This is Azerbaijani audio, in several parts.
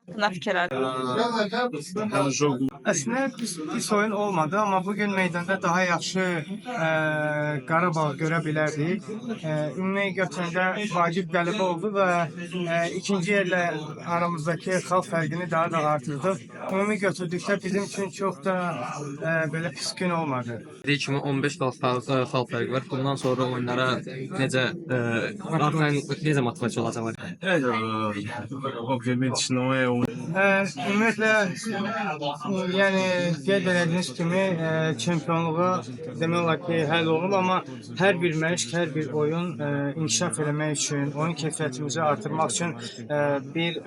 Buna fikirler. Əslində pis oyun olmadı, amma bugün meydanda daha yaxşı Qarabağ görə bilərdik. Ümumi götürəndə vacib qələbə oldu və ikinci yerlə aramızdakı xal fərqini daha da artırdıq. Ümumi götürdükdə bizim üçün çox da belə pis gün olmadı. Dediği kimi 15 xal fərqi var. Bundan sonra oyunlara necə necə motivasiya olacaqlar? Evet, obviamente não é um. Ümumiyyətlə, yəni qeyd etdiyiniz kimi çempionluğa demək olar ki, həll olunub, amma hər bir məşq, hər bir oyun inkişaf eləmək üçün, oyun keyfiyyətimizi artırmaq üçün bir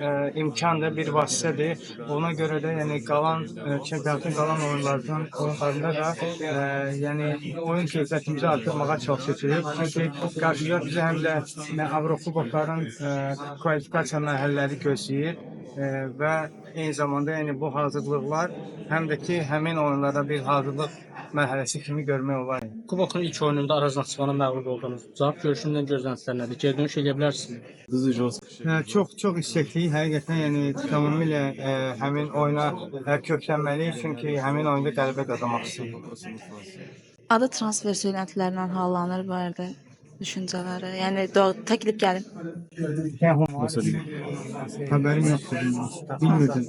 imkandır, bir vasitədir. Ona görə də yəni qalan çempionatın qalan oyunlarında da yəni oyun keyfiyyətimizi artırmağa çalışacağıq. Çünki qarşıda bizə həm də Avrokubokların kvalifikasiya mərhələləri gözləyir. Və eyni zamanda yəni bu hazırlıqlar həm də ki, həmin oyunlara bir hazırlıq mərhələsi kimi görmək olar. Kubokun ilk oyununda Araz Naxçıvana məğlub oldunuz. Cavab görüşündən gözləntilər nədir? Geri dönüş edə bilərsiniz? Çox istekliyik. Həqiqətən yəni tamamilə həmin oyuna köklənməliyik. Çünki həmin oyunda qələbə qazanmaq istəyirik. Adı transfer söyləntilərindən hallanır barədə düşüncələri. Yəni təklif gəlib. Xəbərim yoxdur. Bilmirdim.